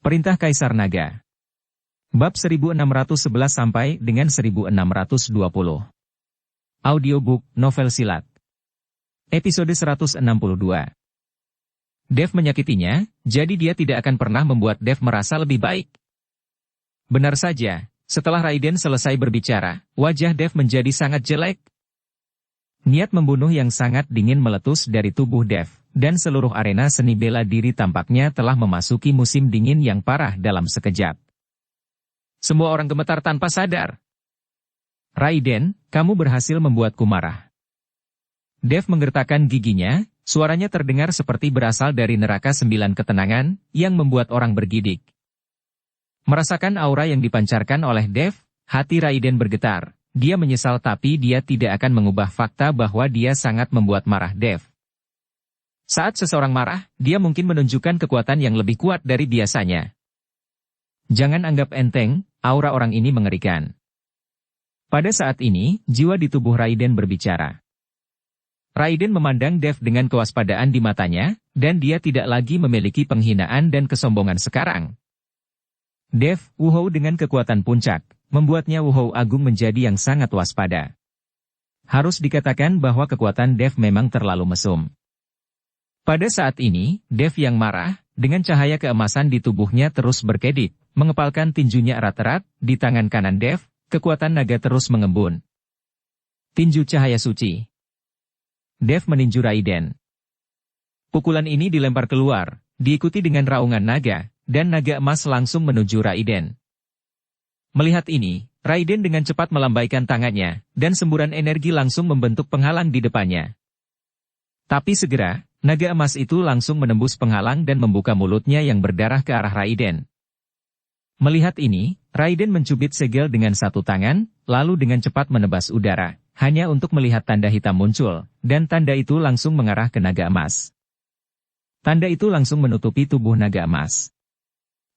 Perintah Kaisar Naga. Bab 1611 sampai dengan 1620. Audiobook, novel silat. Episode 162. Dev menyakitinya, jadi dia tidak akan pernah membuat Dev merasa lebih baik. Benar saja, setelah Raiden selesai berbicara, wajah Dev menjadi sangat jelek. Niat membunuh yang sangat dingin meletus dari tubuh Dev, dan seluruh arena seni bela diri tampaknya telah memasuki musim dingin yang parah dalam sekejap. Semua orang gemetar tanpa sadar. Raiden, kamu berhasil membuatku marah. Dev menggertakkan giginya, suaranya terdengar seperti berasal dari neraka 9 ketenangan, yang membuat orang bergidik. Merasakan aura yang dipancarkan oleh Dev, hati Raiden bergetar. Dia menyesal tapi dia tidak akan mengubah fakta bahwa dia sangat membuat marah Dev. Saat seseorang marah, dia mungkin menunjukkan kekuatan yang lebih kuat dari biasanya. Jangan anggap enteng, aura orang ini mengerikan. Pada saat ini, jiwa di tubuh Raiden berbicara. Raiden memandang Dev dengan kewaspadaan di matanya, dan dia tidak lagi memiliki penghinaan dan kesombongan sekarang. Dev, Wuhou dengan kekuatan puncak, membuatnya Wuhou Agung menjadi yang sangat waspada. Harus dikatakan bahwa kekuatan Dev memang terlalu mesum. Pada saat ini, Dev yang marah, dengan cahaya keemasan di tubuhnya terus berkedip, mengepalkan tinjunya erat-erat, di tangan kanan Dev, kekuatan naga terus mengembun. Tinju cahaya suci. Dev meninju Raiden. Pukulan ini dilempar keluar, diikuti dengan raungan naga, dan naga emas langsung menuju Raiden. Melihat ini, Raiden dengan cepat melambaikan tangannya, dan semburan energi langsung membentuk penghalang di depannya. Tapi segera, naga emas itu langsung menembus penghalang dan membuka mulutnya yang berdarah ke arah Raiden. Melihat ini, Raiden mencubit segel dengan satu tangan, lalu dengan cepat menebas udara, hanya untuk melihat tanda hitam muncul, dan tanda itu langsung mengarah ke naga emas. Tanda itu langsung menutupi tubuh naga emas.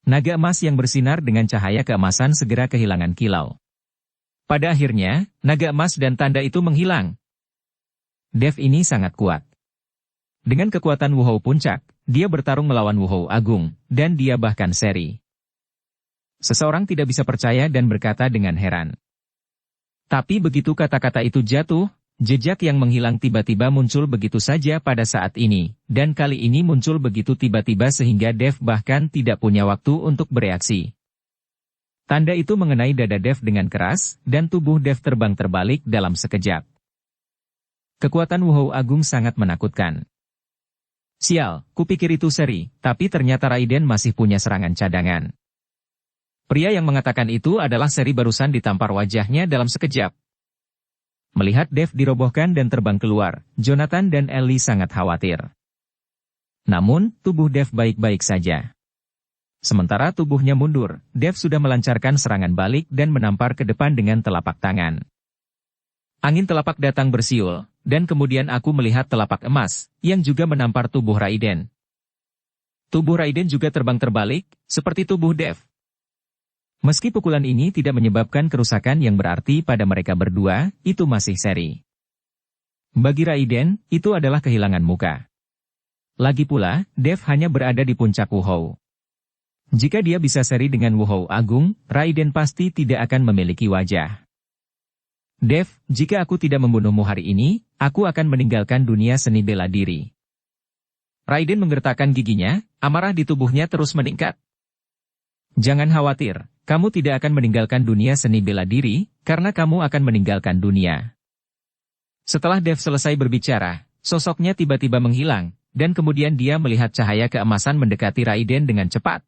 Naga emas yang bersinar dengan cahaya keemasan segera kehilangan kilau. Pada akhirnya, naga emas dan tanda itu menghilang. Dev ini sangat kuat. Dengan kekuatan Wuhou puncak, dia bertarung melawan Wuhou Agung, dan dia bahkan seri. Seseorang tidak bisa percaya dan berkata dengan heran. Tapi begitu kata-kata itu jatuh, jejak yang menghilang tiba-tiba muncul begitu saja pada saat ini, dan kali ini muncul begitu tiba-tiba sehingga Dev bahkan tidak punya waktu untuk bereaksi. Tanda itu mengenai dada Dev dengan keras, dan tubuh Dev terbang terbalik dalam sekejap. Kekuatan Wuhou Agung sangat menakutkan. Sial, kupikir itu seri, tapi ternyata Raiden masih punya serangan cadangan. Pria yang mengatakan itu adalah seri barusan ditampar wajahnya dalam sekejap. Melihat Dev dirobohkan dan terbang keluar, Jonathan dan Ellie sangat khawatir. Namun, tubuh Dev baik-baik saja. Sementara tubuhnya mundur, Dev sudah melancarkan serangan balik dan menampar ke depan dengan telapak tangan. Angin telapak datang bersiul, dan kemudian aku melihat telapak emas, yang juga menampar tubuh Raiden. Tubuh Raiden juga terbang terbalik, seperti tubuh Dev. Meski pukulan ini tidak menyebabkan kerusakan yang berarti pada mereka berdua, itu masih seri. Bagi Raiden, itu adalah kehilangan muka. Lagi pula, Dev hanya berada di puncak Wuhou. Jika dia bisa seri dengan Wuhou Agung, Raiden pasti tidak akan memiliki wajah. Dev, jika aku tidak membunuhmu hari ini, aku akan meninggalkan dunia seni bela diri. Raiden menggertakkan giginya, amarah di tubuhnya terus meningkat. Jangan khawatir. Kamu tidak akan meninggalkan dunia seni bela diri, karena kamu akan meninggalkan dunia. Setelah Dev selesai berbicara, sosoknya tiba-tiba menghilang, dan kemudian dia melihat cahaya keemasan mendekati Raiden dengan cepat.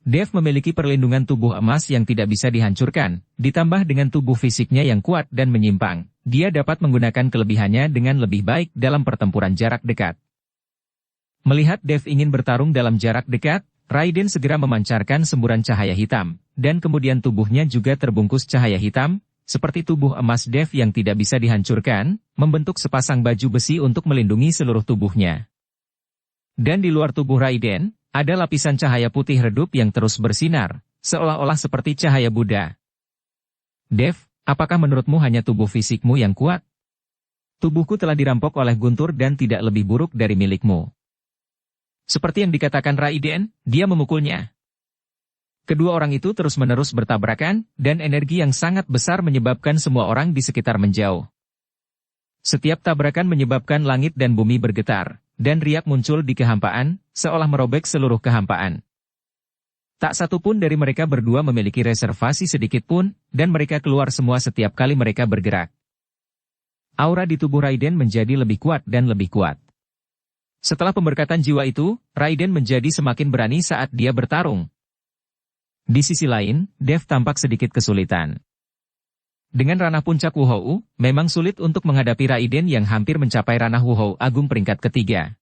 Dev memiliki perlindungan tubuh emas yang tidak bisa dihancurkan, ditambah dengan tubuh fisiknya yang kuat dan menyimpang, dia dapat menggunakan kelebihannya dengan lebih baik dalam pertempuran jarak dekat. Melihat Dev ingin bertarung dalam jarak dekat, Raiden segera memancarkan semburan cahaya hitam, dan kemudian tubuhnya juga terbungkus cahaya hitam, seperti tubuh emas Dev yang tidak bisa dihancurkan, membentuk sepasang baju besi untuk melindungi seluruh tubuhnya. Dan di luar tubuh Raiden, ada lapisan cahaya putih redup yang terus bersinar, seolah-olah seperti cahaya Buddha. Dev, apakah menurutmu hanya tubuh fisikmu yang kuat? Tubuhku telah dirampok oleh Guntur dan tidak lebih buruk dari milikmu. Seperti yang dikatakan Raiden, dia memukulnya. Kedua orang itu terus-menerus bertabrakan, dan energi yang sangat besar menyebabkan semua orang di sekitar menjauh. Setiap tabrakan menyebabkan langit dan bumi bergetar, dan riak muncul di kehampaan, seolah merobek seluruh kehampaan. Tak satu pun dari mereka berdua memiliki reservasi sedikit pun, dan mereka keluar semua setiap kali mereka bergerak. Aura di tubuh Raiden menjadi lebih kuat dan lebih kuat. Setelah pemberkatan jiwa itu, Raiden menjadi semakin berani saat dia bertarung. Di sisi lain, Dev tampak sedikit kesulitan. Dengan ranah puncak Wuhou, memang sulit untuk menghadapi Raiden yang hampir mencapai ranah Wuhou Agung peringkat ketiga.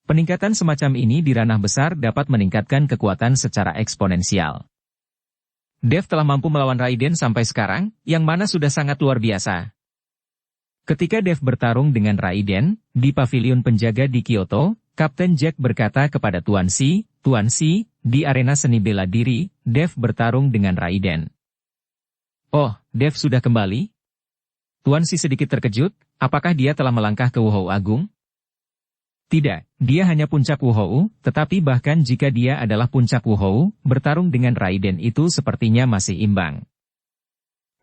Peningkatan semacam ini di ranah besar dapat meningkatkan kekuatan secara eksponensial. Dev telah mampu melawan Raiden sampai sekarang, yang mana sudah sangat luar biasa. Ketika Dev bertarung dengan Raiden, di pavilion penjaga di Kyoto, Kapten Jack berkata kepada Tuan Si, di arena seni bela diri, Dev bertarung dengan Raiden. Oh, Dev sudah kembali? Tuan Si sedikit terkejut, apakah dia telah melangkah ke Wuhou Agung? Tidak, dia hanya puncak Wuhou, tetapi bahkan jika dia adalah puncak Wuhou, bertarung dengan Raiden itu sepertinya masih imbang.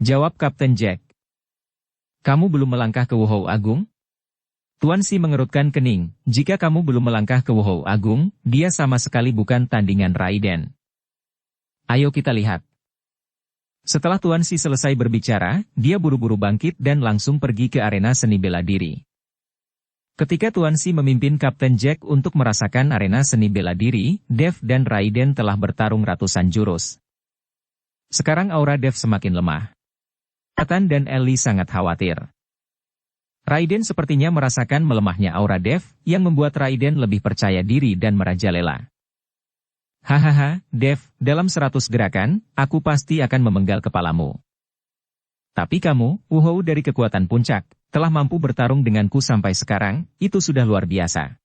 Jawab Kapten Jack. Kamu belum melangkah ke Wuhou Agung? Tuan Si mengerutkan kening, jika kamu belum melangkah ke Wuhou Agung, dia sama sekali bukan tandingan Raiden. Ayo kita lihat. Setelah Tuan Si selesai berbicara, dia buru-buru bangkit dan langsung pergi ke arena seni bela diri. Ketika Tuan Si memimpin Kapten Jack untuk merasakan arena seni bela diri, Dev dan Raiden telah bertarung ratusan jurus. Sekarang aura Dev semakin lemah. Nathan dan Ellie sangat khawatir. Raiden sepertinya merasakan melemahnya aura Dev, yang membuat Raiden lebih percaya diri dan merajalela. Hahaha, Dev, dalam 100 gerakan, aku pasti akan memenggal kepalamu. Tapi kamu, Wuhou dari kekuatan puncak, telah mampu bertarung denganku sampai sekarang, itu sudah luar biasa.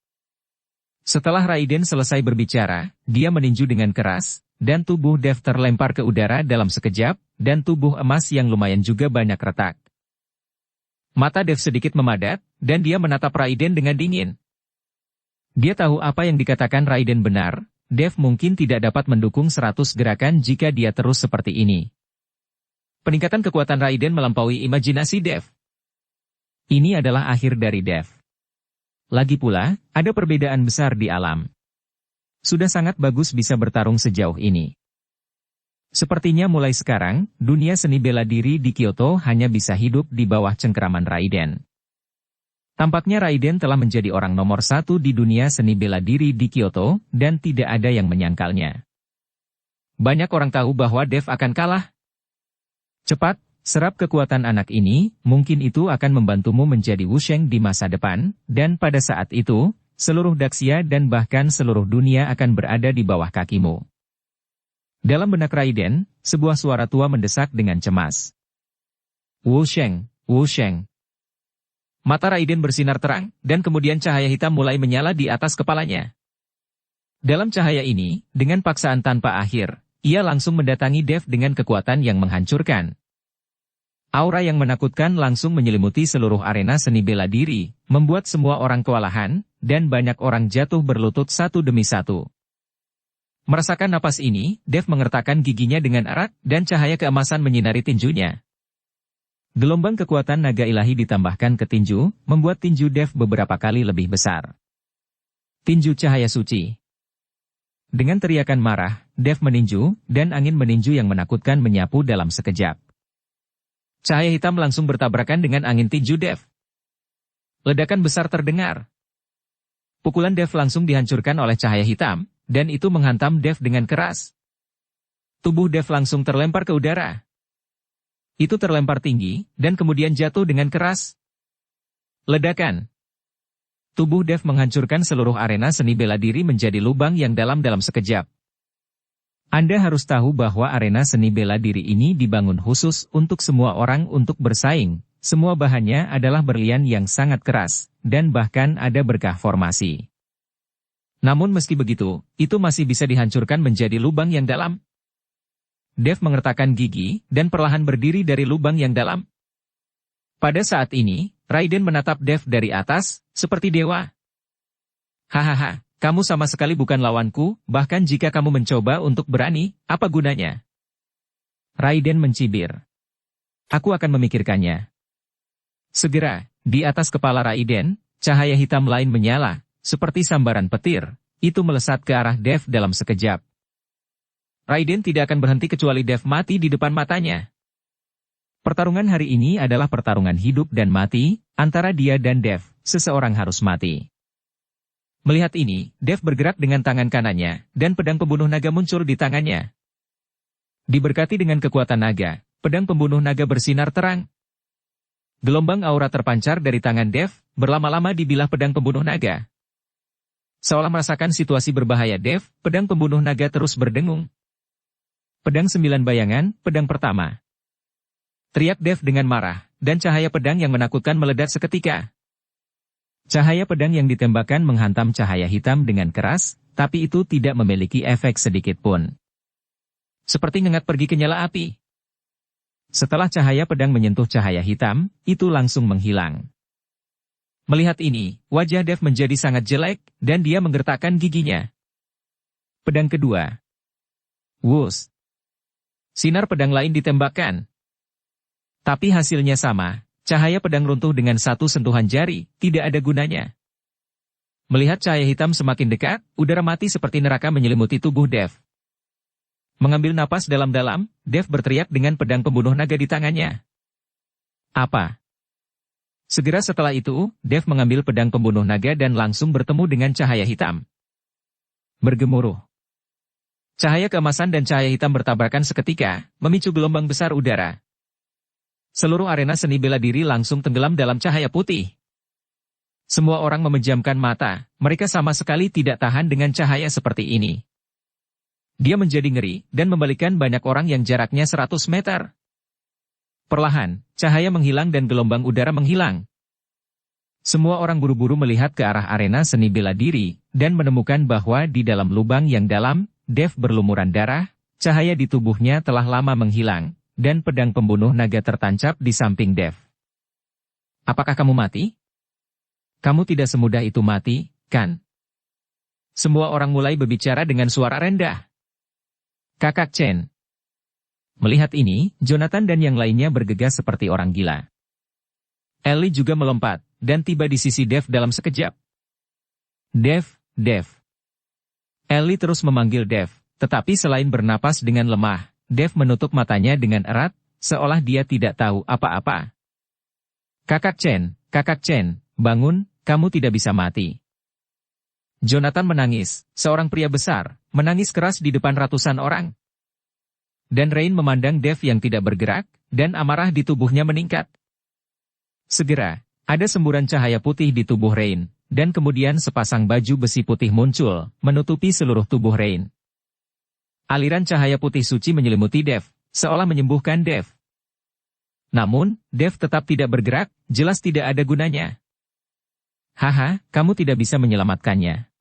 Setelah Raiden selesai berbicara, dia meninju dengan keras, dan tubuh Dev terlempar ke udara dalam sekejap, dan tubuh emas yang lumayan juga banyak retak. Mata Dev sedikit memadat, dan dia menatap Raiden dengan dingin. Dia tahu apa yang dikatakan Raiden benar, Dev mungkin tidak dapat mendukung 100 gerakan jika dia terus seperti ini. Peningkatan kekuatan Raiden melampaui imajinasi Dev. Ini adalah akhir dari Dev. Lagi pula, ada perbedaan besar di alam. Sudah sangat bagus bisa bertarung sejauh ini. Sepertinya mulai sekarang, dunia seni bela diri di Kyoto hanya bisa hidup di bawah cengkeraman Raiden. Tampaknya Raiden telah menjadi orang nomor 1 di dunia seni bela diri di Kyoto, dan tidak ada yang menyangkalnya. Banyak orang tahu bahwa Dev akan kalah. Cepat, serap kekuatan anak ini, mungkin itu akan membantumu menjadi Wusheng di masa depan, dan pada saat itu, seluruh Daxia dan bahkan seluruh dunia akan berada di bawah kakimu. Dalam benak Raiden, sebuah suara tua mendesak dengan cemas. Wusheng, Wusheng. Mata Raiden bersinar terang, dan kemudian cahaya hitam mulai menyala di atas kepalanya. Dalam cahaya ini, dengan paksaan tanpa akhir, ia langsung mendatangi Dev dengan kekuatan yang menghancurkan. Aura yang menakutkan langsung menyelimuti seluruh arena seni bela diri, membuat semua orang kewalahan, dan banyak orang jatuh berlutut satu demi satu. Merasakan napas ini, Dev mengertakkan giginya dengan erat, dan cahaya keemasan menyinari tinjunya. Gelombang kekuatan naga ilahi ditambahkan ke tinju, membuat tinju Dev beberapa kali lebih besar. Tinju cahaya suci. Dengan teriakan marah, Dev meninju, dan angin meninju yang menakutkan menyapu dalam sekejap. Cahaya hitam langsung bertabrakan dengan angin tinju Dev. Ledakan besar terdengar. Pukulan Dev langsung dihancurkan oleh cahaya hitam, dan itu menghantam Dev dengan keras. Tubuh Dev langsung terlempar ke udara. Itu terlempar tinggi, dan kemudian jatuh dengan keras. Ledakan. Tubuh Dev menghancurkan seluruh arena seni bela diri menjadi lubang yang dalam sekejap. Anda harus tahu bahwa arena seni bela diri ini dibangun khusus untuk semua orang untuk bersaing. Semua bahannya adalah berlian yang sangat keras, dan bahkan ada berkah formasi. Namun meski begitu, itu masih bisa dihancurkan menjadi lubang yang dalam. Dev mengertakkan gigi, dan perlahan berdiri dari lubang yang dalam. Pada saat ini, Raiden menatap Dev dari atas, seperti dewa. Hahaha, kamu sama sekali bukan lawanku, bahkan jika kamu mencoba untuk berani, apa gunanya? Raiden mencibir. Aku akan memikirkannya. Segera, di atas kepala Raiden, cahaya hitam lain menyala, seperti sambaran petir, itu melesat ke arah Dev dalam sekejap. Raiden tidak akan berhenti kecuali Dev mati di depan matanya. Pertarungan hari ini adalah pertarungan hidup dan mati, antara dia dan Dev, seseorang harus mati. Melihat ini, Dev bergerak dengan tangan kanannya, dan pedang pembunuh naga muncul di tangannya. Diberkati dengan kekuatan naga, pedang pembunuh naga bersinar terang. Gelombang aura terpancar dari tangan Dev, berlama-lama dibilah pedang pembunuh naga. Seolah merasakan situasi berbahaya Dev, pedang pembunuh naga terus berdengung. Pedang 9 bayangan, pedang pertama. Teriak Dev dengan marah, dan cahaya pedang yang menakutkan meledak seketika. Cahaya pedang yang ditembakkan menghantam cahaya hitam dengan keras, tapi itu tidak memiliki efek sedikit pun. Seperti ngengat pergi ke nyala api. Setelah cahaya pedang menyentuh cahaya hitam, itu langsung menghilang. Melihat ini, wajah Dev menjadi sangat jelek, dan dia menggertakkan giginya. Pedang kedua. Wus. Sinar pedang lain ditembakkan. Tapi hasilnya sama. Cahaya pedang runtuh dengan satu sentuhan jari, tidak ada gunanya. Melihat cahaya hitam semakin dekat, udara mati seperti neraka menyelimuti tubuh Dev. Mengambil napas dalam-dalam, Dev berteriak dengan pedang pembunuh naga di tangannya. Apa? Segera setelah itu, Dev mengambil pedang pembunuh naga dan langsung bertemu dengan cahaya hitam. Bergemuruh. Cahaya keemasan dan cahaya hitam bertabrakan seketika, memicu gelombang besar udara. Seluruh arena seni bela diri langsung tenggelam dalam cahaya putih. Semua orang memejamkan mata, mereka sama sekali tidak tahan dengan cahaya seperti ini. Dia menjadi ngeri, dan membalikan banyak orang yang jaraknya 100 meter. Perlahan, cahaya menghilang dan gelombang udara menghilang. Semua orang buru-buru melihat ke arah arena seni bela diri, dan menemukan bahwa di dalam lubang yang dalam, Dev berlumuran darah, cahaya di tubuhnya telah lama menghilang. Dan pedang pembunuh naga tertancap di samping Dev. Apakah kamu mati? Kamu tidak semudah itu mati, kan? Semua orang mulai berbicara dengan suara rendah. Kakak Chen. Melihat ini, Jonathan dan yang lainnya bergegas seperti orang gila. Ellie juga melompat, dan tiba di sisi Dev dalam sekejap. Dev, Dev. Ellie terus memanggil Dev, tetapi selain bernapas dengan lemah, Dev menutup matanya dengan erat, seolah dia tidak tahu apa-apa. Kakak Chen, bangun, kamu tidak bisa mati. Jonathan menangis, seorang pria besar, menangis keras di depan ratusan orang. Dan Rain memandang Dev yang tidak bergerak, dan amarah di tubuhnya meningkat. Segera, ada semburan cahaya putih di tubuh Rain, dan kemudian sepasang baju besi putih muncul, menutupi seluruh tubuh Rain. Aliran cahaya putih suci menyelimuti Dev, seolah menyembuhkan Dev. Namun, Dev tetap tidak bergerak, jelas tidak ada gunanya. Haha, kamu tidak bisa menyelamatkannya.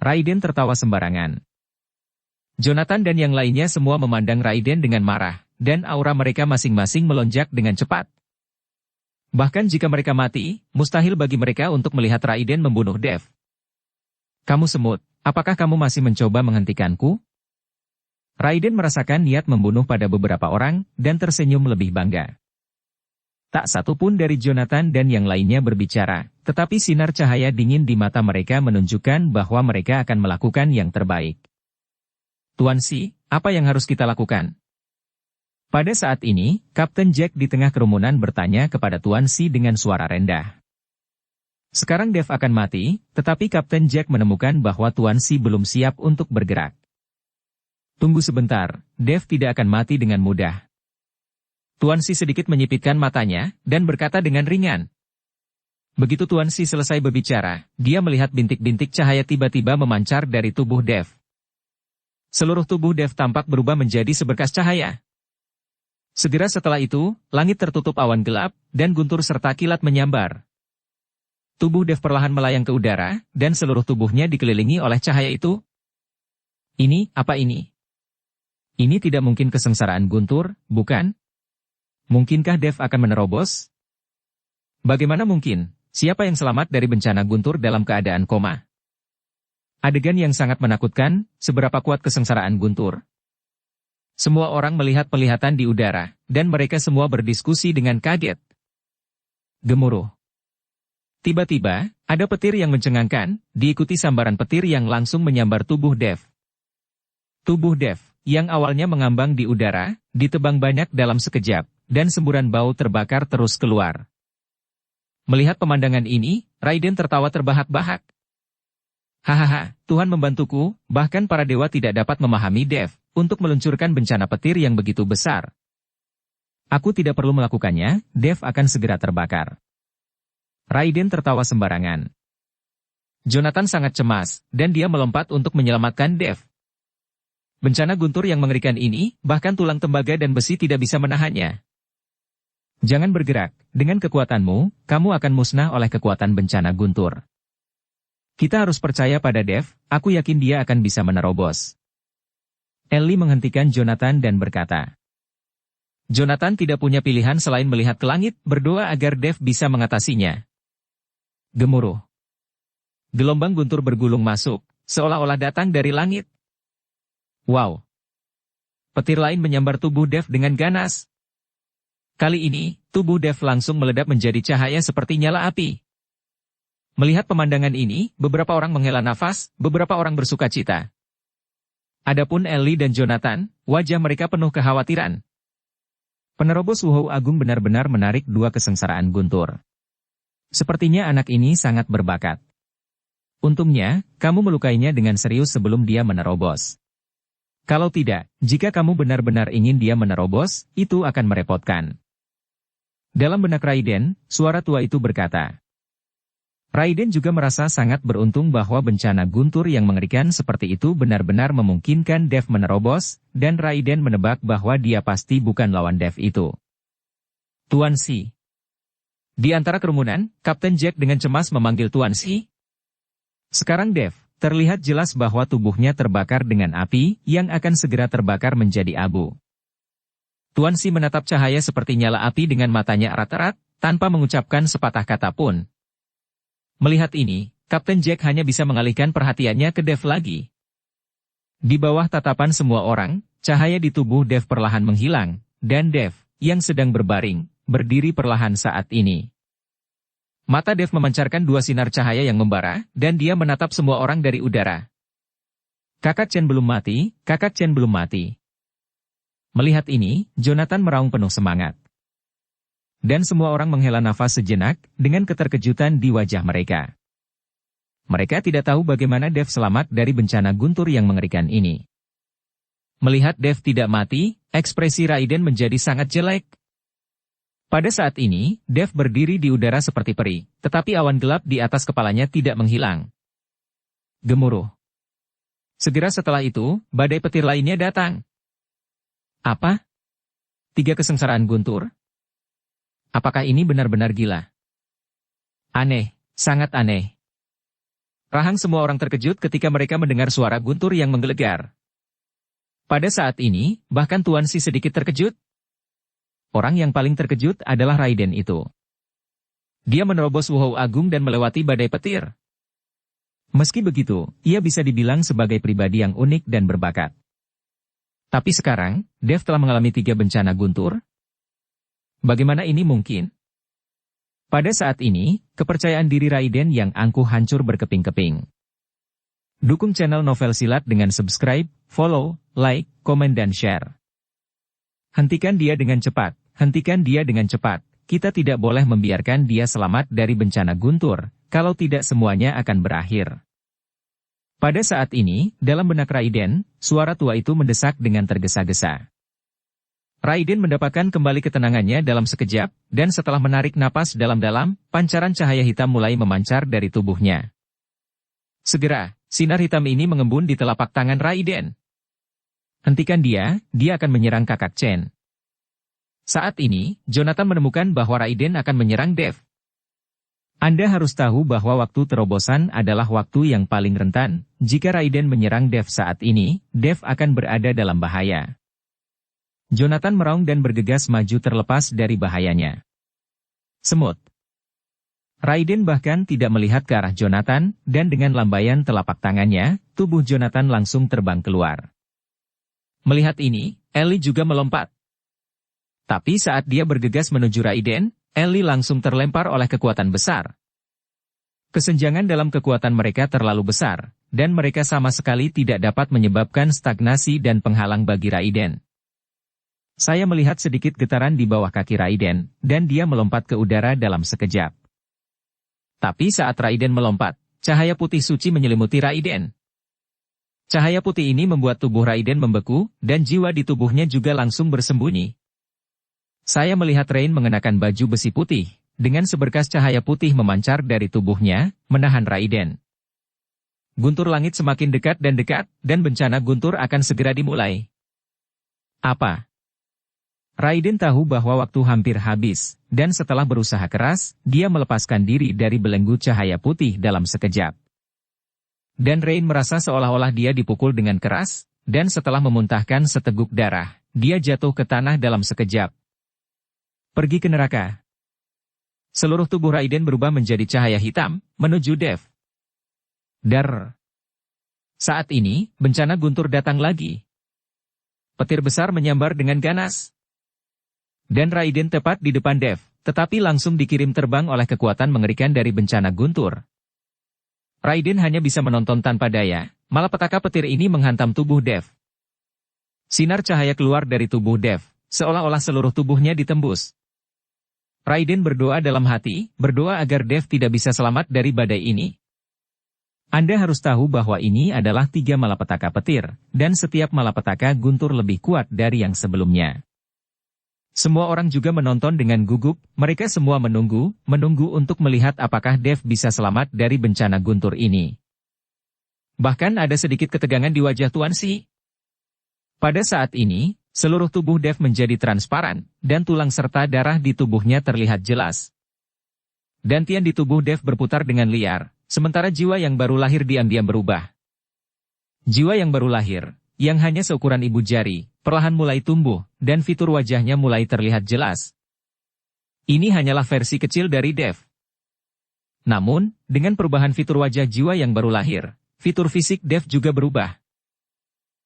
Raiden tertawa sembarangan. Jonathan dan yang lainnya semua memandang Raiden dengan marah, dan aura mereka masing-masing melonjak dengan cepat. Bahkan jika mereka mati, mustahil bagi mereka untuk melihat Raiden membunuh Dev. Kamu semut, apakah kamu masih mencoba menghentikanku? Raiden merasakan niat membunuh pada beberapa orang, dan tersenyum lebih bangga. Tak satu pun dari Jonathan dan yang lainnya berbicara, tetapi sinar cahaya dingin di mata mereka menunjukkan bahwa mereka akan melakukan yang terbaik. Tuan Si, apa yang harus kita lakukan? Pada saat ini, Kapten Jack di tengah kerumunan bertanya kepada Tuan Si dengan suara rendah. Sekarang Dev akan mati, tetapi Kapten Jack menemukan bahwa Tuan Si belum siap untuk bergerak. Tunggu sebentar, Dev tidak akan mati dengan mudah. Tuan Si sedikit menyipitkan matanya, dan berkata dengan ringan. Begitu Tuan Si selesai berbicara, dia melihat bintik-bintik cahaya tiba-tiba memancar dari tubuh Dev. Seluruh tubuh Dev tampak berubah menjadi seberkas cahaya. Segera setelah itu, langit tertutup awan gelap, dan guntur serta kilat menyambar. Tubuh Dev perlahan melayang ke udara, dan seluruh tubuhnya dikelilingi oleh cahaya itu. Ini, apa ini? Ini tidak mungkin kesengsaraan guntur, bukan? Mungkinkah Dev akan menerobos? Bagaimana mungkin? Siapa yang selamat dari bencana guntur dalam keadaan koma? Adegan yang sangat menakutkan, seberapa kuat kesengsaraan Guntur. Semua orang melihat penglihatan di udara, dan mereka semua berdiskusi dengan kaget. Gemuruh. Tiba-tiba, ada petir yang mencengangkan, diikuti sambaran petir yang langsung menyambar tubuh Dev. Tubuh Dev, yang awalnya mengambang di udara, ditebang banyak dalam sekejap, dan semburan bau terbakar terus keluar. Melihat pemandangan ini, Raiden tertawa terbahak-bahak. Hahaha, Tuhan membantuku, bahkan para dewa tidak dapat memahami Dev, untuk meluncurkan bencana petir yang begitu besar. Aku tidak perlu melakukannya, Dev akan segera terbakar. Raiden tertawa sembarangan. Jonathan sangat cemas, dan dia melompat untuk menyelamatkan Dev. Bencana guntur yang mengerikan ini, bahkan tulang tembaga dan besi tidak bisa menahannya. Jangan bergerak, dengan kekuatanmu, kamu akan musnah oleh kekuatan bencana guntur. Kita harus percaya pada Dev, aku yakin dia akan bisa menerobos. Ellie menghentikan Jonathan dan berkata. Jonathan tidak punya pilihan selain melihat ke langit, berdoa agar Dev bisa mengatasinya. Gemuruh. Gelombang guntur bergulung masuk, seolah-olah datang dari langit. Wow! Petir lain menyambar tubuh Dev dengan ganas. Kali ini, tubuh Dev langsung meledak menjadi cahaya seperti nyala api. Melihat pemandangan ini, beberapa orang menghela nafas, beberapa orang bersuka cita. Adapun Ellie dan Jonathan, wajah mereka penuh kekhawatiran. Penerobos Wuhou Agung benar-benar menarik dua kesengsaraan guntur. Sepertinya anak ini sangat berbakat. Untungnya, kamu melukainya dengan serius sebelum dia menerobos. Kalau tidak, jika kamu benar-benar ingin dia menerobos, itu akan merepotkan. Dalam benak Raiden, suara tua itu berkata. Raiden juga merasa sangat beruntung bahwa bencana guntur yang mengerikan seperti itu benar-benar memungkinkan Dev menerobos, dan Raiden menebak bahwa dia pasti bukan lawan Dev itu. Tuan Si. Di antara kerumunan, Kapten Jack dengan cemas memanggil Tuan Si. Sekarang Dev, terlihat jelas bahwa tubuhnya terbakar dengan api, yang akan segera terbakar menjadi abu. Tuan Si menatap cahaya seperti nyala api dengan matanya erat-erat, tanpa mengucapkan sepatah kata pun. Melihat ini, Kapten Jack hanya bisa mengalihkan perhatiannya ke Dev lagi. Di bawah tatapan semua orang, cahaya di tubuh Dev perlahan menghilang, dan Dev, yang sedang berbaring, berdiri perlahan saat ini. Mata Dev memancarkan dua sinar cahaya yang membara, dan dia menatap semua orang dari udara. Kakak Chen belum mati, Kakak Chen belum mati. Melihat ini, Jonathan meraung penuh semangat. Dan semua orang menghela nafas sejenak, dengan keterkejutan di wajah mereka. Mereka tidak tahu bagaimana Dev selamat dari bencana guntur yang mengerikan ini. Melihat Dev tidak mati, ekspresi Raiden menjadi sangat jelek. Pada saat ini, Dev berdiri di udara seperti peri, tetapi awan gelap di atas kepalanya tidak menghilang. Gemuruh. Segera setelah itu, badai petir lainnya datang. Apa? 3 kesengsaraan guntur? Apakah ini benar-benar gila? Aneh, sangat aneh. Rahang semua orang terkejut ketika mereka mendengar suara guntur yang menggelegar. Pada saat ini, bahkan Tuan Si sedikit terkejut. Orang yang paling terkejut adalah Raiden itu. Dia menerobos Wuhou Agung dan melewati badai petir. Meski begitu, ia bisa dibilang sebagai pribadi yang unik dan berbakat. Tapi sekarang, Dev telah mengalami 3 bencana guntur. Bagaimana ini mungkin? Pada saat ini, kepercayaan diri Raiden yang angkuh hancur berkeping-keping. Dukung channel Novel Silat dengan subscribe, follow, like, komen dan share. Hentikan dia dengan cepat, hentikan dia dengan cepat. Kita tidak boleh membiarkan dia selamat dari bencana guntur, kalau tidak semuanya akan berakhir. Pada saat ini, dalam benak Raiden, suara tua itu mendesak dengan tergesa-gesa. Raiden mendapatkan kembali ketenangannya dalam sekejap, dan setelah menarik napas dalam-dalam, pancaran cahaya hitam mulai memancar dari tubuhnya. Segera, sinar hitam ini mengembun di telapak tangan Raiden. Hentikan dia akan menyerang Kakak Chen. Saat ini, Jonathan menemukan bahwa Raiden akan menyerang Dev. Anda harus tahu bahwa waktu terobosan adalah waktu yang paling rentan. Jika Raiden menyerang Dev saat ini, Dev akan berada dalam bahaya. Jonathan meraung dan bergegas maju terlepas dari bahayanya. Semut. Raiden bahkan tidak melihat ke arah Jonathan, dan dengan lambaian telapak tangannya, tubuh Jonathan langsung terbang keluar. Melihat ini, Ellie juga melompat. Tapi saat dia bergegas menuju Raiden, Ellie langsung terlempar oleh kekuatan besar. Kesenjangan dalam kekuatan mereka terlalu besar, dan mereka sama sekali tidak dapat menyebabkan stagnasi dan penghalang bagi Raiden. Saya melihat sedikit getaran di bawah kaki Raiden, dan dia melompat ke udara dalam sekejap. Tapi saat Raiden melompat, cahaya putih suci menyelimuti Raiden. Cahaya putih ini membuat tubuh Raiden membeku, dan jiwa di tubuhnya juga langsung bersembunyi. Saya melihat Rain mengenakan baju besi putih, dengan seberkas cahaya putih memancar dari tubuhnya, menahan Raiden. Guntur langit semakin dekat, dan bencana guntur akan segera dimulai. Apa? Raiden tahu bahwa waktu hampir habis, dan setelah berusaha keras, dia melepaskan diri dari belenggu cahaya putih dalam sekejap. Dan Rain merasa seolah-olah dia dipukul dengan keras, dan setelah memuntahkan seteguk darah, dia jatuh ke tanah dalam sekejap. Pergi ke neraka. Seluruh tubuh Raiden berubah menjadi cahaya hitam, menuju Dev. Dar. Saat ini, bencana guntur datang lagi. Petir besar menyambar dengan ganas. Dan Raiden tepat di depan Dev, tetapi langsung dikirim terbang oleh kekuatan mengerikan dari bencana guntur. Raiden hanya bisa menonton tanpa daya, malapetaka petir ini menghantam tubuh Dev. Sinar cahaya keluar dari tubuh Dev, seolah-olah seluruh tubuhnya ditembus. Raiden berdoa dalam hati, berdoa agar Dev tidak bisa selamat dari badai ini. Anda harus tahu bahwa ini adalah 3 malapetaka petir, dan setiap malapetaka guntur lebih kuat dari yang sebelumnya. Semua orang juga menonton dengan gugup, mereka semua menunggu untuk melihat apakah Dev bisa selamat dari bencana guntur ini. Bahkan ada sedikit ketegangan di wajah Tuan Si. Pada saat ini, seluruh tubuh Dev menjadi transparan, dan tulang serta darah di tubuhnya terlihat jelas. Dantian di tubuh Dev berputar dengan liar, sementara jiwa yang baru lahir diam-diam berubah. Jiwa yang baru lahir, yang hanya seukuran ibu jari, perlahan mulai tumbuh, dan fitur wajahnya mulai terlihat jelas. Ini hanyalah versi kecil dari Dev. Namun, dengan perubahan fitur wajah jiwa yang baru lahir, fitur fisik Dev juga berubah.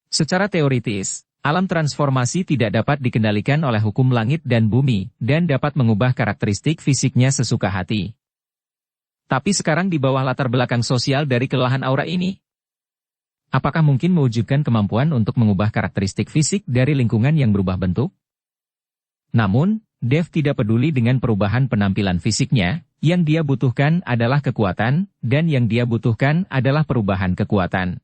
Secara teoritis, alam transformasi tidak dapat dikendalikan oleh hukum langit dan bumi, dan dapat mengubah karakteristik fisiknya sesuka hati. Tapi sekarang di bawah latar belakang sosial dari kelelahan aura ini, apakah mungkin mewujudkan kemampuan untuk mengubah karakteristik fisik dari lingkungan yang berubah bentuk? Namun, Dev tidak peduli dengan perubahan penampilan fisiknya, yang dia butuhkan adalah kekuatan, dan yang dia butuhkan adalah perubahan kekuatan.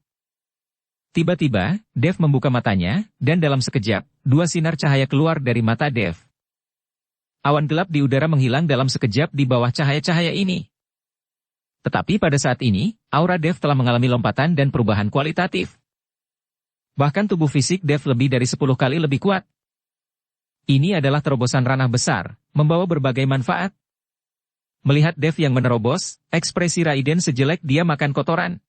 Tiba-tiba, Dev membuka matanya, dan dalam sekejap, 2 sinar cahaya keluar dari mata Dev. Awan gelap di udara menghilang dalam sekejap di bawah cahaya-cahaya ini. Tetapi pada saat ini, aura Dev telah mengalami lompatan dan perubahan kualitatif. Bahkan tubuh fisik Dev lebih dari 10 kali lebih kuat. Ini adalah terobosan ranah besar, membawa berbagai manfaat. Melihat Dev yang menerobos, ekspresi Raiden sejelek dia makan kotoran.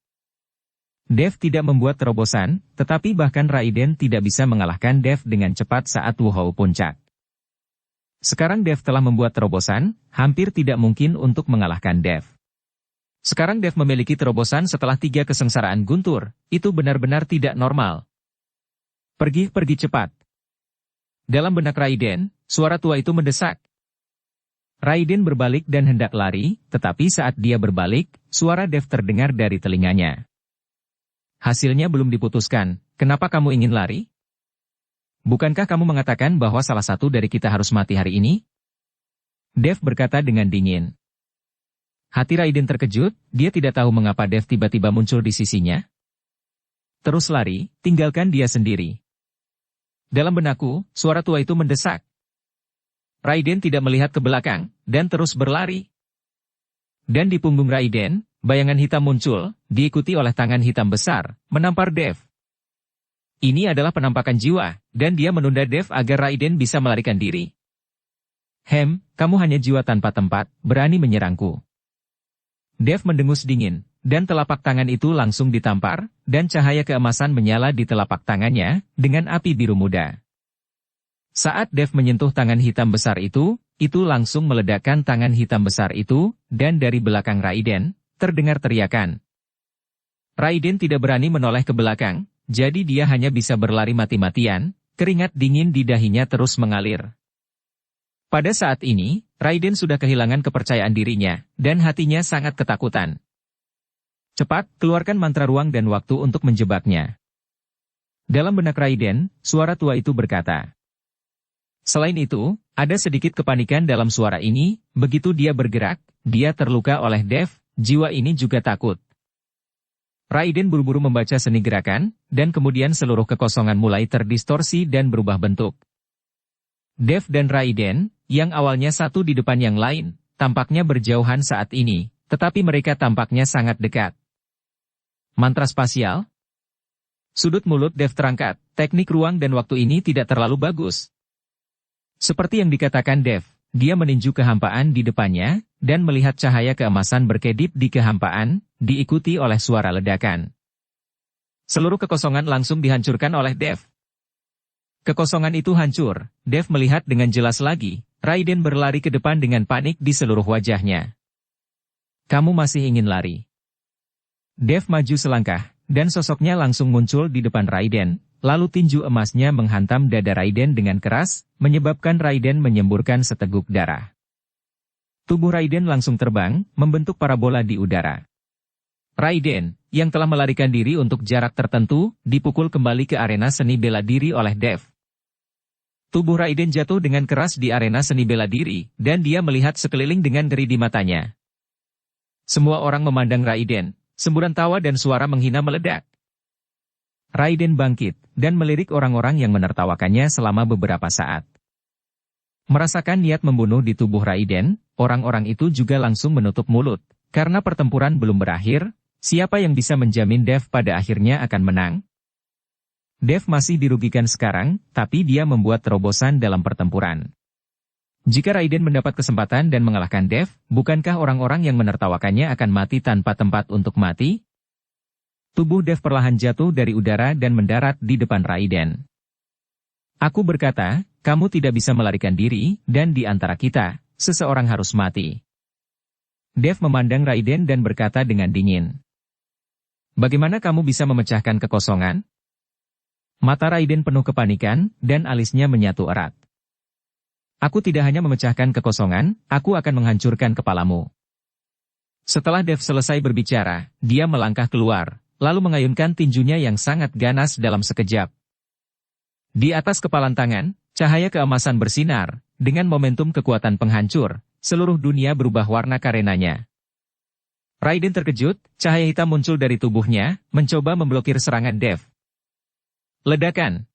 Dev tidak membuat terobosan, tetapi bahkan Raiden tidak bisa mengalahkan Dev dengan cepat saat Wuhou puncak. Sekarang Dev telah membuat terobosan, hampir tidak mungkin untuk mengalahkan Dev. Sekarang Dev memiliki terobosan setelah 3 kesengsaraan guntur, itu benar-benar tidak normal. Pergi cepat. Dalam benak Raiden, suara tua itu mendesak. Raiden berbalik dan hendak lari, tetapi saat dia berbalik, suara Dev terdengar dari telinganya. Hasilnya belum diputuskan, kenapa kamu ingin lari? Bukankah kamu mengatakan bahwa salah satu dari kita harus mati hari ini? Dev berkata dengan dingin. Hati Raiden terkejut, dia tidak tahu mengapa Dev tiba-tiba muncul di sisinya. Terus lari, tinggalkan dia sendiri. Dalam benakku, suara tua itu mendesak. Raiden tidak melihat ke belakang, dan terus berlari. Dan di punggung Raiden, bayangan hitam muncul, diikuti oleh tangan hitam besar, menampar Dev. Ini adalah penampakan jiwa, dan dia menunda Dev agar Raiden bisa melarikan diri. Kamu hanya jiwa tanpa tempat, berani menyerangku. Dev mendengus dingin, dan telapak tangan itu langsung ditampar, dan cahaya keemasan menyala di telapak tangannya, dengan api biru muda. Saat Dev menyentuh tangan hitam besar itu, itu langsung meledakkan tangan hitam besar itu, dan dari belakang Raiden, terdengar teriakan. Raiden tidak berani menoleh ke belakang, jadi dia hanya bisa berlari mati-matian, keringat dingin di dahinya terus mengalir. Pada saat ini, Raiden sudah kehilangan kepercayaan dirinya, dan hatinya sangat ketakutan. Cepat, keluarkan mantra ruang dan waktu untuk menjebaknya. Dalam benak Raiden, suara tua itu berkata. Selain itu, ada sedikit kepanikan dalam suara ini, begitu dia bergerak, dia terluka oleh Dev, jiwa ini juga takut. Raiden buru-buru membaca seni gerakan, dan kemudian seluruh kekosongan mulai terdistorsi dan berubah bentuk. Dev dan Raiden, yang awalnya satu di depan yang lain, tampaknya berjauhan saat ini, tetapi mereka tampaknya sangat dekat. Mantra spasial? Sudut mulut Dev terangkat, teknik ruang dan waktu ini tidak terlalu bagus. Seperti yang dikatakan Dev, dia meninju kehampaan di depannya, dan melihat cahaya keemasan berkedip di kehampaan, diikuti oleh suara ledakan. Seluruh kekosongan langsung dihancurkan oleh Dev. Kekosongan itu hancur, Dev melihat dengan jelas lagi, Raiden berlari ke depan dengan panik di seluruh wajahnya. Kamu masih ingin lari? Dev maju selangkah, dan sosoknya langsung muncul di depan Raiden, lalu tinju emasnya menghantam dada Raiden dengan keras, menyebabkan Raiden menyemburkan seteguk darah. Tubuh Raiden langsung terbang, membentuk parabola di udara. Raiden, yang telah melarikan diri untuk jarak tertentu, dipukul kembali ke arena seni bela diri oleh Dev. Tubuh Raiden jatuh dengan keras di arena seni bela diri, dan dia melihat sekeliling dengan ngeri di matanya. Semua orang memandang Raiden, semburan tawa dan suara menghina meledak. Raiden bangkit, dan melirik orang-orang yang menertawakannya selama beberapa saat. Merasakan niat membunuh di tubuh Raiden, orang-orang itu juga langsung menutup mulut, karena pertempuran belum berakhir, siapa yang bisa menjamin Dev pada akhirnya akan menang? Dev masih dirugikan sekarang, tapi dia membuat terobosan dalam pertempuran. Jika Raiden mendapat kesempatan dan mengalahkan Dev, bukankah orang-orang yang menertawakannya akan mati tanpa tempat untuk mati? Tubuh Dev perlahan jatuh dari udara dan mendarat di depan Raiden. Aku berkata, kamu tidak bisa melarikan diri, dan di antara kita, seseorang harus mati. Dev memandang Raiden dan berkata dengan dingin. Bagaimana kamu bisa memecahkan kekosongan? Mata Raiden penuh kepanikan, dan alisnya menyatu erat. Aku tidak hanya memecahkan kekosongan, aku akan menghancurkan kepalamu. Setelah Dev selesai berbicara, dia melangkah keluar, lalu mengayunkan tinjunya yang sangat ganas dalam sekejap. Di atas kepalan tangan, cahaya keemasan bersinar, dengan momentum kekuatan penghancur, seluruh dunia berubah warna karenanya. Raiden terkejut, cahaya hitam muncul dari tubuhnya, mencoba memblokir serangan Dev. Ledakan.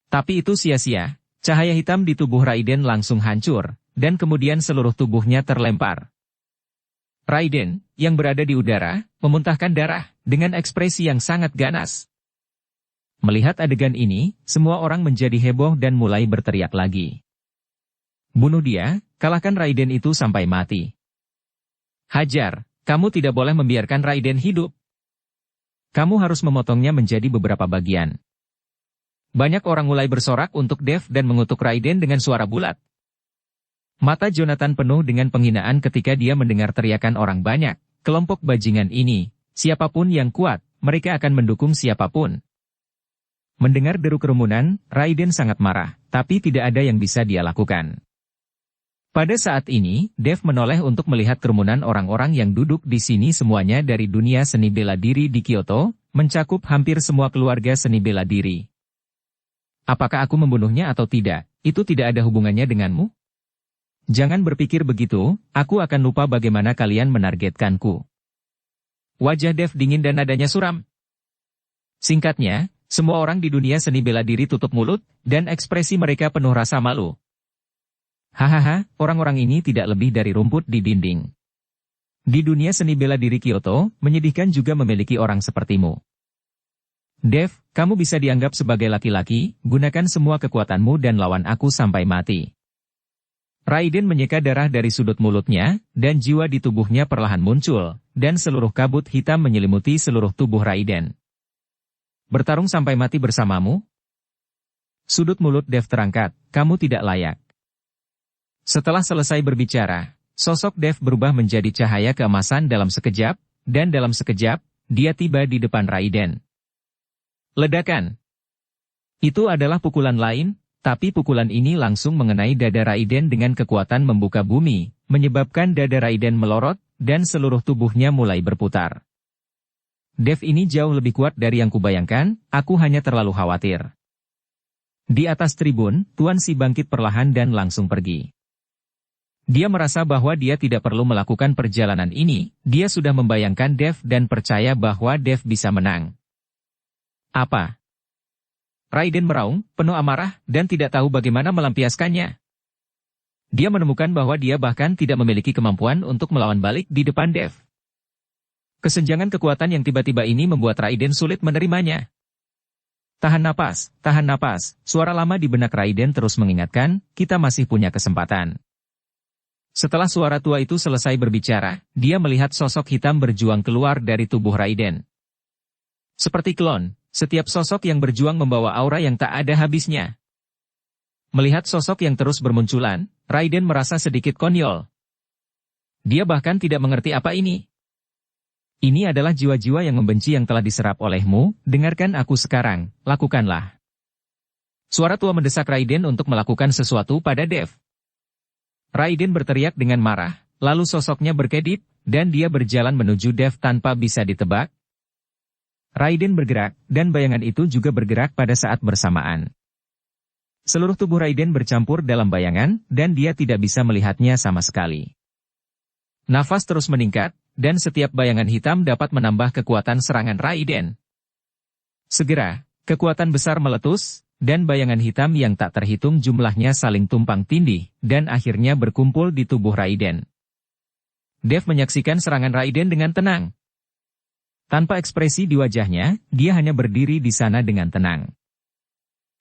Tapi itu sia-sia, cahaya hitam di tubuh Raiden langsung hancur, dan kemudian seluruh tubuhnya terlempar. Raiden, yang berada di udara, memuntahkan darah, dengan ekspresi yang sangat ganas. Melihat adegan ini, semua orang menjadi heboh dan mulai berteriak lagi. Bunuh dia, kalahkan Raiden itu sampai mati. Hajar, kamu tidak boleh membiarkan Raiden hidup. Kamu harus memotongnya menjadi beberapa bagian. Banyak orang mulai bersorak untuk Dev dan mengutuk Raiden dengan suara bulat. Mata Jonathan penuh dengan penghinaan ketika dia mendengar teriakan orang banyak. Kelompok bajingan ini, siapapun yang kuat, mereka akan mendukung siapapun. Mendengar deru kerumunan, Raiden sangat marah, tapi tidak ada yang bisa dia lakukan. Pada saat ini, Dev menoleh untuk melihat kerumunan orang-orang yang duduk di sini semuanya dari dunia seni bela diri di Kyoto, mencakup hampir semua keluarga seni bela diri. Apakah aku membunuhnya atau tidak, itu tidak ada hubungannya denganmu? Jangan berpikir begitu, aku akan lupa bagaimana kalian menargetkanku. Wajah Dev dingin dan nadanya suram. Singkatnya, semua orang di dunia seni bela diri tutup mulut, dan ekspresi mereka penuh rasa malu. Hahaha, orang-orang ini tidak lebih dari rumput di dinding. Di dunia seni bela diri Kyoto, menyedihkan juga memiliki orang sepertimu. Dev, kamu bisa dianggap sebagai laki-laki, gunakan semua kekuatanmu dan lawan aku sampai mati. Raiden menyeka darah dari sudut mulutnya, dan jiwa di tubuhnya perlahan muncul, dan seluruh kabut hitam menyelimuti seluruh tubuh Raiden. Bertarung sampai mati bersamamu? Sudut mulut Dev terangkat, kamu tidak layak. Setelah selesai berbicara, sosok Dev berubah menjadi cahaya keemasan dalam sekejap, dan dalam sekejap, dia tiba di depan Raiden. Ledakan. Itu adalah pukulan lain, tapi pukulan ini langsung mengenai dada Raiden dengan kekuatan membuka bumi, menyebabkan dada Raiden melorot, dan seluruh tubuhnya mulai berputar. Dev ini jauh lebih kuat dari yang kubayangkan, aku hanya terlalu khawatir. Di atas tribun, Tuan Si bangkit perlahan dan langsung pergi. Dia merasa bahwa dia tidak perlu melakukan perjalanan ini, dia sudah membayangkan Dev dan percaya bahwa Dev bisa menang. Apa? Raiden meraung, penuh amarah, dan tidak tahu bagaimana melampiaskannya. Dia menemukan bahwa dia bahkan tidak memiliki kemampuan untuk melawan balik di depan Dev. Kesenjangan kekuatan yang tiba-tiba ini membuat Raiden sulit menerimanya. Tahan napas, suara lama di benak Raiden terus mengingatkan, kita masih punya kesempatan. Setelah suara tua itu selesai berbicara, dia melihat sosok hitam berjuang keluar dari tubuh Raiden. Seperti klon, setiap sosok yang berjuang membawa aura yang tak ada habisnya. Melihat sosok yang terus bermunculan, Raiden merasa sedikit konyol. Dia bahkan tidak mengerti apa ini. Ini adalah jiwa-jiwa yang membenci yang telah diserap olehmu, dengarkan aku sekarang, lakukanlah. Suara tua mendesak Raiden untuk melakukan sesuatu pada Dev. Raiden berteriak dengan marah, lalu sosoknya berkedip, dan dia berjalan menuju Dev tanpa bisa ditebak. Raiden bergerak, dan bayangan itu juga bergerak pada saat bersamaan. Seluruh tubuh Raiden bercampur dalam bayangan, dan dia tidak bisa melihatnya sama sekali. Nafas terus meningkat, dan setiap bayangan hitam dapat menambah kekuatan serangan Raiden. Segera, kekuatan besar meletus, dan bayangan hitam yang tak terhitung jumlahnya saling tumpang tindih, dan akhirnya berkumpul di tubuh Raiden. Dev menyaksikan serangan Raiden dengan tenang. Tanpa ekspresi di wajahnya, dia hanya berdiri di sana dengan tenang.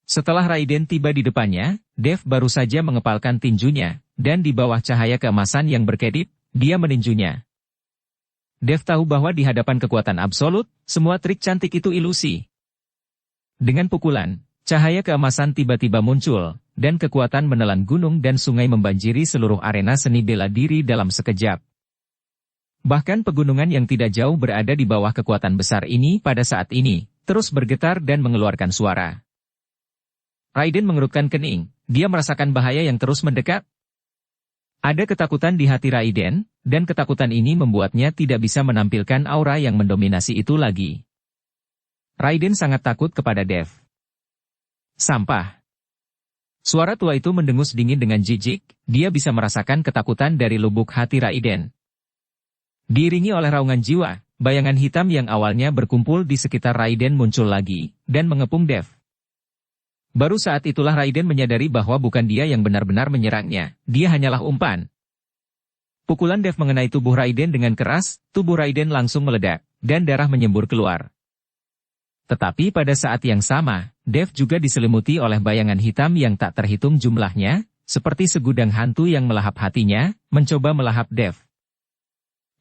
Setelah Raiden tiba di depannya, Dev baru saja mengepalkan tinjunya, dan di bawah cahaya keemasan yang berkedip, dia meninjunya. Dev tahu bahwa di hadapan kekuatan absolut, semua trik cantik itu ilusi. Dengan pukulan, cahaya keemasan tiba-tiba muncul, dan kekuatan menelan gunung dan sungai membanjiri seluruh arena seni bela diri dalam sekejap. Bahkan pegunungan yang tidak jauh berada di bawah kekuatan besar ini pada saat ini, terus bergetar dan mengeluarkan suara. Raiden mengerutkan kening, dia merasakan bahaya yang terus mendekat. Ada ketakutan di hati Raiden, dan ketakutan ini membuatnya tidak bisa menampilkan aura yang mendominasi itu lagi. Raiden sangat takut kepada Dev. Sampah. Suara tua itu mendengus dingin dengan jijik, dia bisa merasakan ketakutan dari lubuk hati Raiden. Diiringi oleh raungan jiwa, bayangan hitam yang awalnya berkumpul di sekitar Raiden muncul lagi, dan mengepung Dev. Baru saat itulah Raiden menyadari bahwa bukan dia yang benar-benar menyerangnya, dia hanyalah umpan. Pukulan Dev mengenai tubuh Raiden dengan keras, tubuh Raiden langsung meledak, dan darah menyembur keluar. Tetapi pada saat yang sama, Dev juga diselimuti oleh bayangan hitam yang tak terhitung jumlahnya, seperti segudang hantu yang melahap hatinya, mencoba melahap Dev.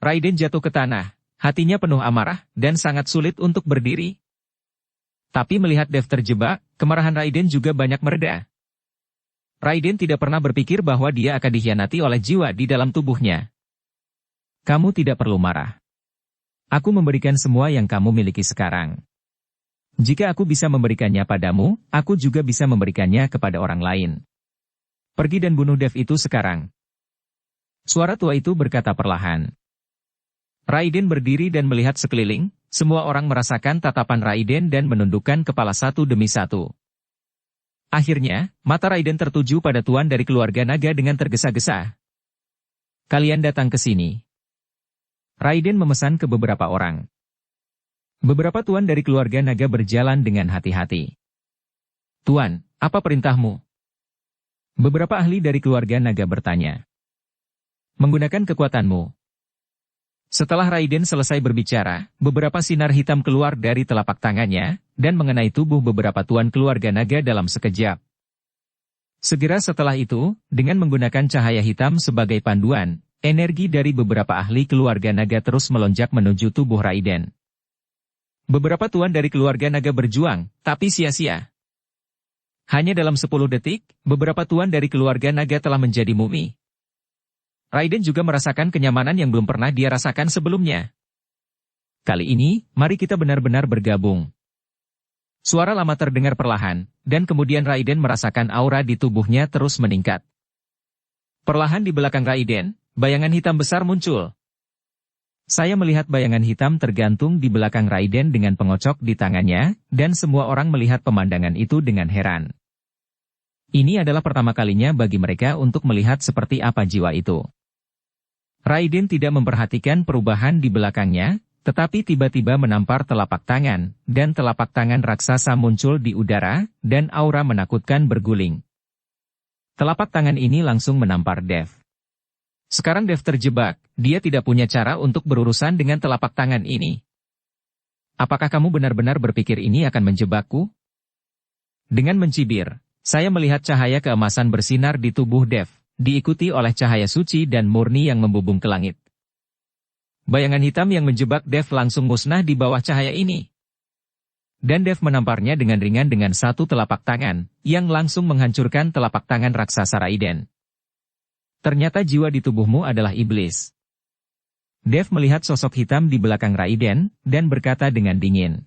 Raiden jatuh ke tanah, hatinya penuh amarah, dan sangat sulit untuk berdiri. Tapi melihat Dev terjebak, kemarahan Raiden juga banyak mereda. Raiden tidak pernah berpikir bahwa dia akan dikhianati oleh jiwa di dalam tubuhnya. Kamu tidak perlu marah. Aku memberikan semua yang kamu miliki sekarang. Jika aku bisa memberikannya padamu, aku juga bisa memberikannya kepada orang lain. Pergi dan bunuh Dev itu sekarang. Suara tua itu berkata perlahan. Raiden berdiri dan melihat sekeliling, semua orang merasakan tatapan Raiden dan menundukkan kepala satu demi satu. Akhirnya, mata Raiden tertuju pada tuan dari keluarga naga dengan tergesa-gesa. Kalian datang ke sini. Raiden memesan ke beberapa orang. Beberapa tuan dari keluarga naga berjalan dengan hati-hati. Tuan, apa perintahmu? Beberapa ahli dari keluarga naga bertanya. Menggunakan kekuatanmu. Setelah Raiden selesai berbicara, beberapa sinar hitam keluar dari telapak tangannya, dan mengenai tubuh beberapa tuan keluarga naga dalam sekejap. Segera setelah itu, dengan menggunakan cahaya hitam sebagai panduan, energi dari beberapa ahli keluarga naga terus melonjak menuju tubuh Raiden. Beberapa tuan dari keluarga naga berjuang, tapi sia-sia. Hanya dalam 10 detik, beberapa tuan dari keluarga naga telah menjadi mumi. Raiden juga merasakan kenyamanan yang belum pernah dia rasakan sebelumnya. Kali ini, mari kita benar-benar bergabung. Suara lama terdengar perlahan, dan kemudian Raiden merasakan aura di tubuhnya terus meningkat. Perlahan di belakang Raiden, bayangan hitam besar muncul. Saya melihat bayangan hitam tergantung di belakang Raiden dengan pengocok di tangannya, dan semua orang melihat pemandangan itu dengan heran. Ini adalah pertama kalinya bagi mereka untuk melihat seperti apa jiwa itu. Raiden tidak memperhatikan perubahan di belakangnya, tetapi tiba-tiba menampar telapak tangan, dan telapak tangan raksasa muncul di udara, dan aura menakutkan berguling. Telapak tangan ini langsung menampar Dev. Sekarang Dev terjebak, dia tidak punya cara untuk berurusan dengan telapak tangan ini. Apakah kamu benar-benar berpikir ini akan menjebakku? Dengan mencibir, saya melihat cahaya keemasan bersinar di tubuh Dev, diikuti oleh cahaya suci dan murni yang membubung ke langit. Bayangan hitam yang menjebak Dev langsung musnah di bawah cahaya ini. Dan Dev menamparnya dengan ringan dengan satu telapak tangan, yang langsung menghancurkan telapak tangan raksasa Raiden. Ternyata jiwa di tubuhmu adalah iblis. Dev melihat sosok hitam di belakang Raiden, dan berkata dengan dingin.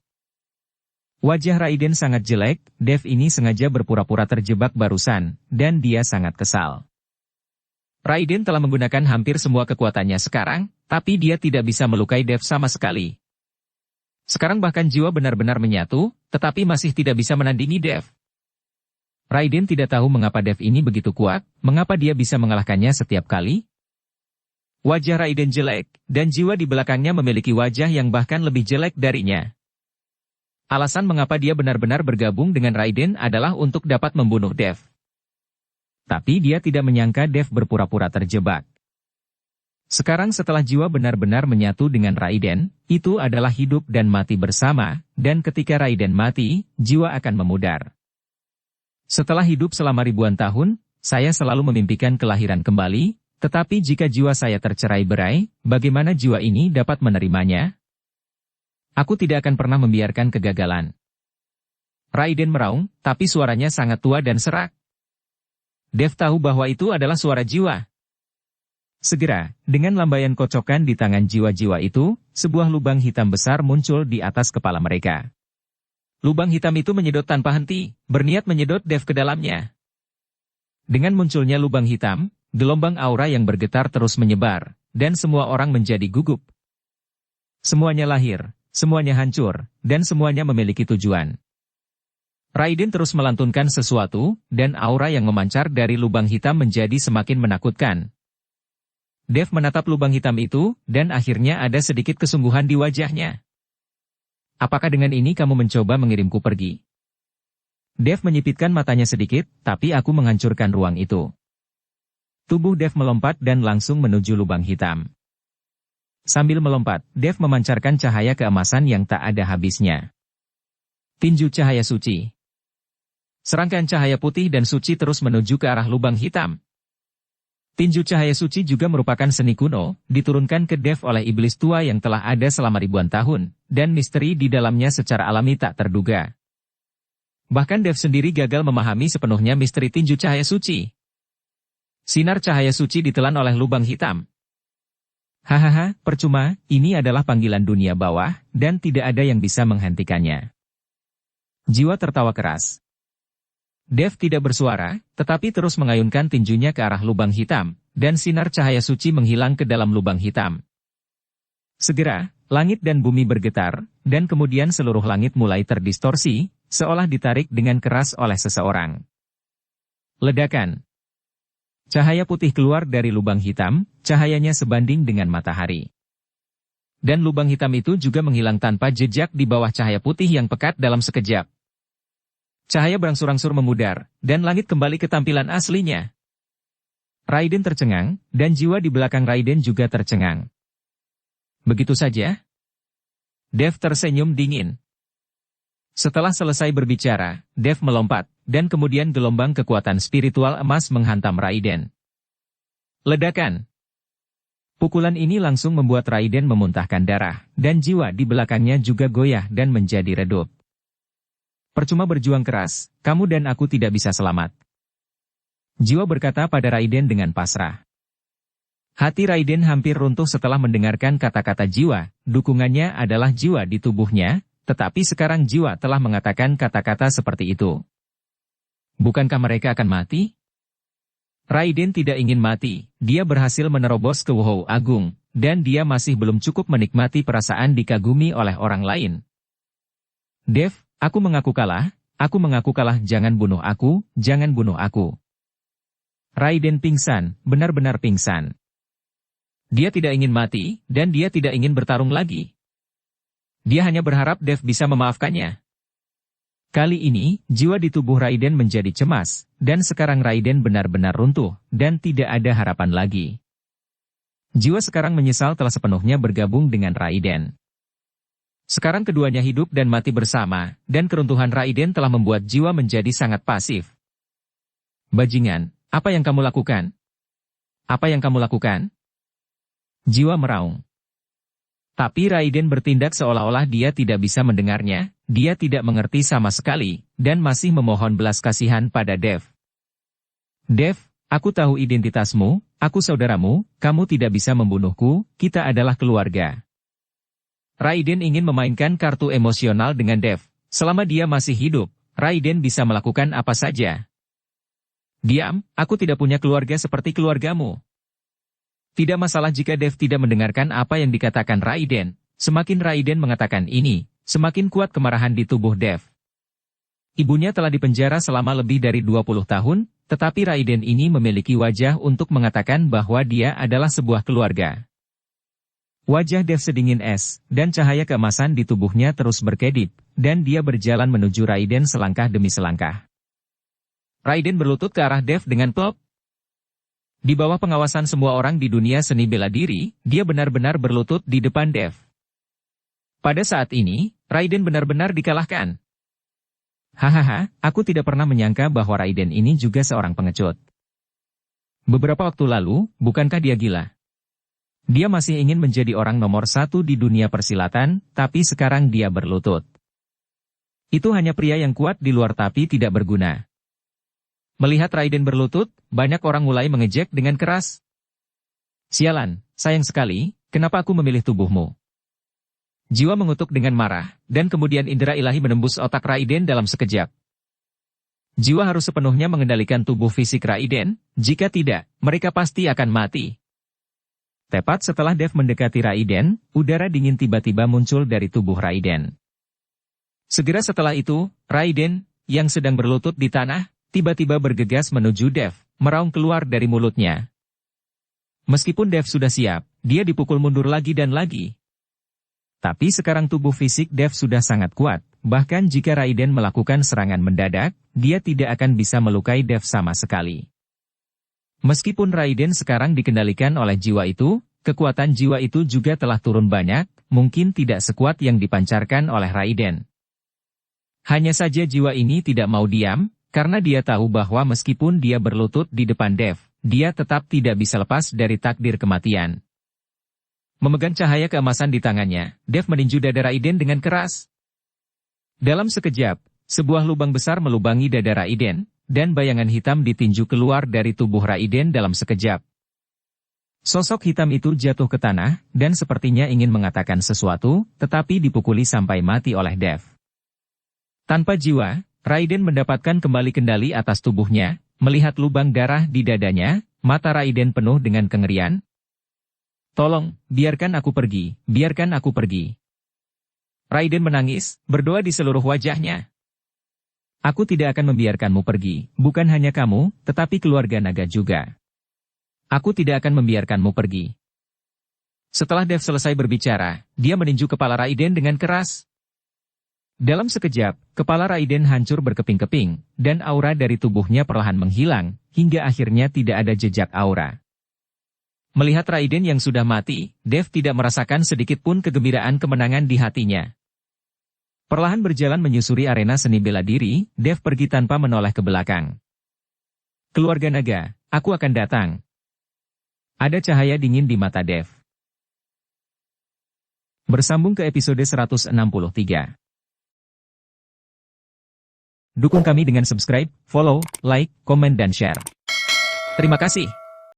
Wajah Raiden sangat jelek, Dev ini sengaja berpura-pura terjebak barusan, dan dia sangat kesal. Raiden telah menggunakan hampir semua kekuatannya sekarang, tapi dia tidak bisa melukai Dev sama sekali. Sekarang bahkan jiwa benar-benar menyatu, tetapi masih tidak bisa menandingi Dev. Raiden tidak tahu mengapa Dev ini begitu kuat, mengapa dia bisa mengalahkannya setiap kali. Wajah Raiden jelek, dan jiwa di belakangnya memiliki wajah yang bahkan lebih jelek darinya. Alasan mengapa dia benar-benar bergabung dengan Raiden adalah untuk dapat membunuh Dev. Tapi dia tidak menyangka Dev berpura-pura terjebak. Sekarang setelah jiwa benar-benar menyatu dengan Raiden, itu adalah hidup dan mati bersama, dan ketika Raiden mati, jiwa akan memudar. Setelah hidup selama ribuan tahun, saya selalu memimpikan kelahiran kembali, tetapi jika jiwa saya tercerai-berai, bagaimana jiwa ini dapat menerimanya? Aku tidak akan pernah membiarkan kegagalan. Raiden meraung, tapi suaranya sangat tua dan serak. Dev tahu bahwa itu adalah suara jiwa. Segera, dengan lambaian kocokan di tangan jiwa-jiwa itu, sebuah lubang hitam besar muncul di atas kepala mereka. Lubang hitam itu menyedot tanpa henti, berniat menyedot Dev ke dalamnya. Dengan munculnya lubang hitam, gelombang aura yang bergetar terus menyebar, dan semua orang menjadi gugup. Semuanya lahir, semuanya hancur, dan semuanya memiliki tujuan. Raiden terus melantunkan sesuatu, dan aura yang memancar dari lubang hitam menjadi semakin menakutkan. Dev menatap lubang hitam itu, dan akhirnya ada sedikit kesungguhan di wajahnya. Apakah dengan ini kamu mencoba mengirimku pergi? Dev menyipitkan matanya sedikit, tapi aku menghancurkan ruang itu. Tubuh Dev melompat dan langsung menuju lubang hitam. Sambil melompat, Dev memancarkan cahaya keemasan yang tak ada habisnya. Tinju cahaya suci. Serangkaian cahaya putih dan suci terus menuju ke arah lubang hitam. Tinju cahaya suci juga merupakan seni kuno, diturunkan ke Dev oleh iblis tua yang telah ada selama ribuan tahun, dan misteri di dalamnya secara alami tak terduga. Bahkan Dev sendiri gagal memahami sepenuhnya misteri tinju cahaya suci. Sinar cahaya suci ditelan oleh lubang hitam. Hahaha, percuma, ini adalah panggilan dunia bawah, dan tidak ada yang bisa menghentikannya. Jiwa tertawa keras. Dev tidak bersuara, tetapi terus mengayunkan tinjunya ke arah lubang hitam, dan sinar cahaya suci menghilang ke dalam lubang hitam. Segera, langit dan bumi bergetar, dan kemudian seluruh langit mulai terdistorsi, seolah ditarik dengan keras oleh seseorang. Ledakan. Cahaya putih keluar dari lubang hitam, cahayanya sebanding dengan matahari. Dan lubang hitam itu juga menghilang tanpa jejak di bawah cahaya putih yang pekat dalam sekejap. Cahaya berangsur-angsur memudar, dan langit kembali ke tampilan aslinya. Raiden tercengang, dan jiwa di belakang Raiden juga tercengang. Begitu saja? Dev tersenyum dingin. Setelah selesai berbicara, Dev melompat, dan kemudian gelombang kekuatan spiritual emas menghantam Raiden. Ledakan. Pukulan ini langsung membuat Raiden memuntahkan darah, dan jiwa di belakangnya juga goyah dan menjadi redup. Percuma berjuang keras, kamu dan aku tidak bisa selamat. Jiwa berkata pada Raiden dengan pasrah. Hati Raiden hampir runtuh setelah mendengarkan kata-kata jiwa, dukungannya adalah jiwa di tubuhnya, tetapi sekarang jiwa telah mengatakan kata-kata seperti itu. Bukankah mereka akan mati? Raiden tidak ingin mati, dia berhasil menerobos ke Wuhou Agung, dan dia masih belum cukup menikmati perasaan dikagumi oleh orang lain. Dev, aku mengaku kalah, jangan bunuh aku, jangan bunuh aku. Raiden pingsan, benar-benar pingsan. Dia tidak ingin mati, dan dia tidak ingin bertarung lagi. Dia hanya berharap Dev bisa memaafkannya. Kali ini, jiwa di tubuh Raiden menjadi cemas, dan sekarang Raiden benar-benar runtuh, dan tidak ada harapan lagi. Jiwa sekarang menyesal telah sepenuhnya bergabung dengan Raiden. Sekarang keduanya hidup dan mati bersama, dan keruntuhan Raiden telah membuat jiwa menjadi sangat pasif. Bajingan, apa yang kamu lakukan? Apa yang kamu lakukan? Jiwa meraung. Tapi Raiden bertindak seolah-olah dia tidak bisa mendengarnya, dia tidak mengerti sama sekali, dan masih memohon belas kasihan pada Dev. Dev, aku tahu identitasmu, aku saudaramu, kamu tidak bisa membunuhku, kita adalah keluarga. Raiden ingin memainkan kartu emosional dengan Dev. Selama dia masih hidup, Raiden bisa melakukan apa saja. Diam, aku tidak punya keluarga seperti keluargamu. Tidak masalah jika Dev tidak mendengarkan apa yang dikatakan Raiden. Semakin Raiden mengatakan ini, semakin kuat kemarahan di tubuh Dev. Ibunya telah dipenjara selama lebih dari 20 tahun, tetapi Raiden ini memiliki wajah untuk mengatakan bahwa dia adalah sebuah keluarga. Wajah Dev sedingin es, dan cahaya keemasan di tubuhnya terus berkedip, dan dia berjalan menuju Raiden selangkah demi selangkah. Raiden berlutut ke arah Dev dengan plop. Di bawah pengawasan semua orang di dunia seni bela diri, dia benar-benar berlutut di depan Dev. Pada saat ini, Raiden benar-benar dikalahkan. Hahaha, aku tidak pernah menyangka bahwa Raiden ini juga seorang pengecut. Beberapa waktu lalu, bukankah dia gila? Dia masih ingin menjadi orang nomor 1 di dunia persilatan, tapi sekarang dia berlutut. Itu hanya pria yang kuat di luar tapi tidak berguna. Melihat Raiden berlutut, banyak orang mulai mengejek dengan keras. Sialan, sayang sekali, kenapa aku memilih tubuhmu? Jiwa mengutuk dengan marah, dan kemudian indera ilahi menembus otak Raiden dalam sekejap. Jiwa harus sepenuhnya mengendalikan tubuh fisik Raiden, jika tidak, mereka pasti akan mati. Tepat setelah Dev mendekati Raiden, udara dingin tiba-tiba muncul dari tubuh Raiden. Segera setelah itu, Raiden, yang sedang berlutut di tanah, tiba-tiba bergegas menuju Dev, meraung keluar dari mulutnya. Meskipun Dev sudah siap, dia dipukul mundur lagi dan lagi. Tapi sekarang tubuh fisik Dev sudah sangat kuat, bahkan jika Raiden melakukan serangan mendadak, dia tidak akan bisa melukai Dev sama sekali. Meskipun Raiden sekarang dikendalikan oleh jiwa itu, kekuatan jiwa itu juga telah turun banyak, mungkin tidak sekuat yang dipancarkan oleh Raiden. Hanya saja jiwa ini tidak mau diam, karena dia tahu bahwa meskipun dia berlutut di depan Dev, dia tetap tidak bisa lepas dari takdir kematian. Memegang cahaya keemasan di tangannya, Dev meninju dada Raiden dengan keras. Dalam sekejap, sebuah lubang besar melubangi dada Raiden, dan bayangan hitam ditinju keluar dari tubuh Raiden dalam sekejap. Sosok hitam itu jatuh ke tanah, dan sepertinya ingin mengatakan sesuatu, tetapi dipukuli sampai mati oleh Dev. Tanpa jiwa, Raiden mendapatkan kembali kendali atas tubuhnya, melihat lubang darah di dadanya, mata Raiden penuh dengan kengerian. Tolong, biarkan aku pergi, biarkan aku pergi. Raiden menangis, berdoa di seluruh wajahnya. Aku tidak akan membiarkanmu pergi, bukan hanya kamu, tetapi keluarga naga juga. Aku tidak akan membiarkanmu pergi. Setelah Dev selesai berbicara, dia meninju kepala Raiden dengan keras. Dalam sekejap, kepala Raiden hancur berkeping-keping, dan aura dari tubuhnya perlahan menghilang, hingga akhirnya tidak ada jejak aura. Melihat Raiden yang sudah mati, Dev tidak merasakan sedikit pun kegembiraan kemenangan di hatinya. Perlahan berjalan menyusuri arena seni bela diri, Dev pergi tanpa menoleh ke belakang. Keluarga naga, aku akan datang. Ada cahaya dingin di mata Dev. Bersambung ke episode 163. Dukung kami dengan subscribe, follow, like, komen dan share. Terima kasih.